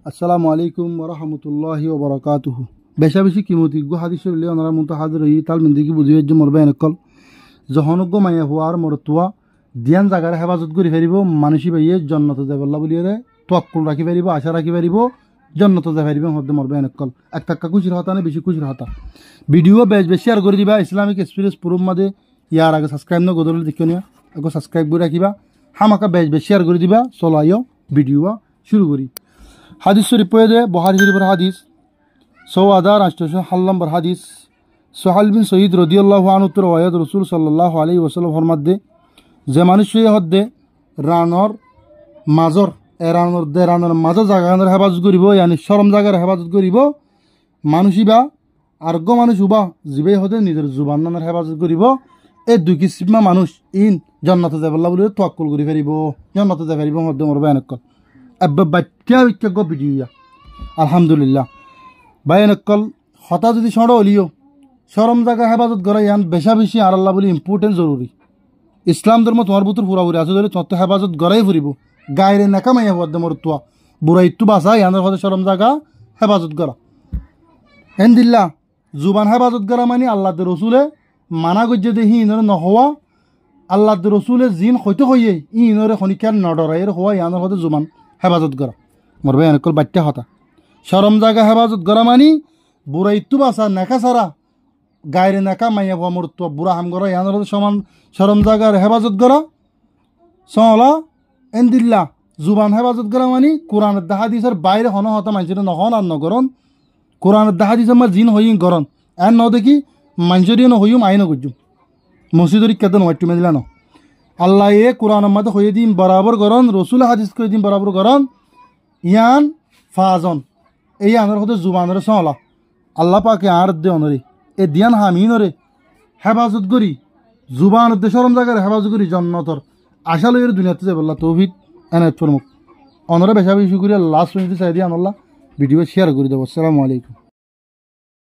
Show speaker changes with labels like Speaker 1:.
Speaker 1: আসসালামু আলাইকুম ওয়া রাহমাতুল্লাহি ওয়া বারাকাতুহু। বেশা বেশি কিমতি গো হাদিস হইলে ওনারা মুনতা হাজির হই তাল মিন্দিকি বুঝিয়ে যে মরবে এনেকল যখনজ্ঞ মাইয়া হওয়ার মরতুয়া দিয়ান জাগার হেফাজত করি ফেরিব মানুষই বাইয়ে জন্নত যাবল্লা বলিয়ে তোয়াক্কুল রাখি ফেরিব আশা রাখি ফেরিব জন্নত যা ফেরিব হদ্দে মরবে এনেকল এক টাক্কা খুশির হতা না বেশি খুশির হতা। ভিডিও বেশ বেশি শেয়ার করে দিবা। ইসলামিক এক্সপিরিয়েন্স প্রুফ মাঝে ইয়ার আগে সাবস্ক্রাইব না গদল দেখিও নিয়া আগে সাবস্ক্রাইব করে রাখিবা হামাকা বেশ বেশি শেয়ার করে দিবা। চলাইও ভিডিও শুরু করি। হাদিস শরীফ পড়ে দে বুখারী শরীফের হাদিস 6800 নম্বর হাদিস সোহাইল বিন সঈদ রাদিয়াল্লাহু আনহু রওয়ায়াত রাসূল সাল্লাল্লাহু আলাইহি ওয়াসাল্লাম ফরমাদে যে মানুষ হদ্দে রানর মাজর রানর মাজর জাগার হেফাজত করিব ইয়ানি শরম জাগার হেফাজত করিব মানুষই বা আরোগ্য মানুষ উবা জিবে হদে নিজের জুবান নামের হেফাজত করিব এই দুই কিসিমা মানুষ ইন জান্নাতে যাবল্লা বলে তোয়াক্কুল করি ফেরিব জান্নাতে যা ফেরিব হদ্দে মরবে এনেকল আব্বা বাচ্চা বিচ্ছাজ্ঞ ভিডিও আলহামদুলিল্লাহ ভাই এনেকল হতা যদি সড় হলিও শরম জায়গা হেফাজত করা ইয়ান বেশা বেশি আর আল্লাহ বলি ইম্পর্টেন্ট জরুরি। ইসলাম ধর্ম তোমার বুতুর ফুরাফুরি আছে ধরে তোমার তো হেফাজত করাই ফুরিব গায়ের নাকা মাইয়া হওয়ার মর তোয়া বুড়া ইট্টু বাসা ইয়ানের হতে শরম জায়গা হেফাজত করা হেন্দিল্লা জুবান হেফাজত করা মানে আল্লাহ রসুলে মানা গজ্জে দেখি ইনরে নহওয়া আল্লাহ রসুলে জিন হইতে হইয়ে ইনরে খনিকার নডরাইয়ের হওয়া ইয়ানের হতে জুবান হেফাজত করা মরবে এনেকল বাচ্চা হতা। শরম জায়গা হেফাজত করা মানি বুড়া ইট্টু বাসা নেকা সারা গায়ের নেকা মাইয়া হওয়া মর তো বুড়া হাম করা ইয়ানের হতে সমান শরম জায়গার হেফাজত করা সলা এন্দিল্লা জুবান হেফাজত করা মানি কোরআনের দাহাদিসের বাইরে হন হতা মানুষের নহন আর নগরণ কোরআনের দাহাদিসের মা জিন হইম গরণ এর ন দেখি মানুষেরই নহইম আইন গজ্জুম মসজিদর কেতন নয়টু মেদিলা ন আল্লাহ এ কোরআনের মাঝে হয়ে দিন বরাবর গরণ রসুল হাদিস করে দিন বরাবর গরণ ইয়ান ফাজন এই আনার হতে জুবানের সলা আল্লাহ পাকে আর দে অনরে এ দিয়ান হামিনরে হেফাজত করি জুবান দে শরম জায়গার হেফাজত করি জন্নতর আশা লইয়ের দুনিয়াতে যাব আল্লাহ তৌহিদ এনায়ত ফরমুক অনরে বেশা বেশি করে লাস্ট পর্যন্ত চাই দিয়ে আল্লাহ ভিডিও শেয়ার করে দেবো। আসসালামু আলাইকুম।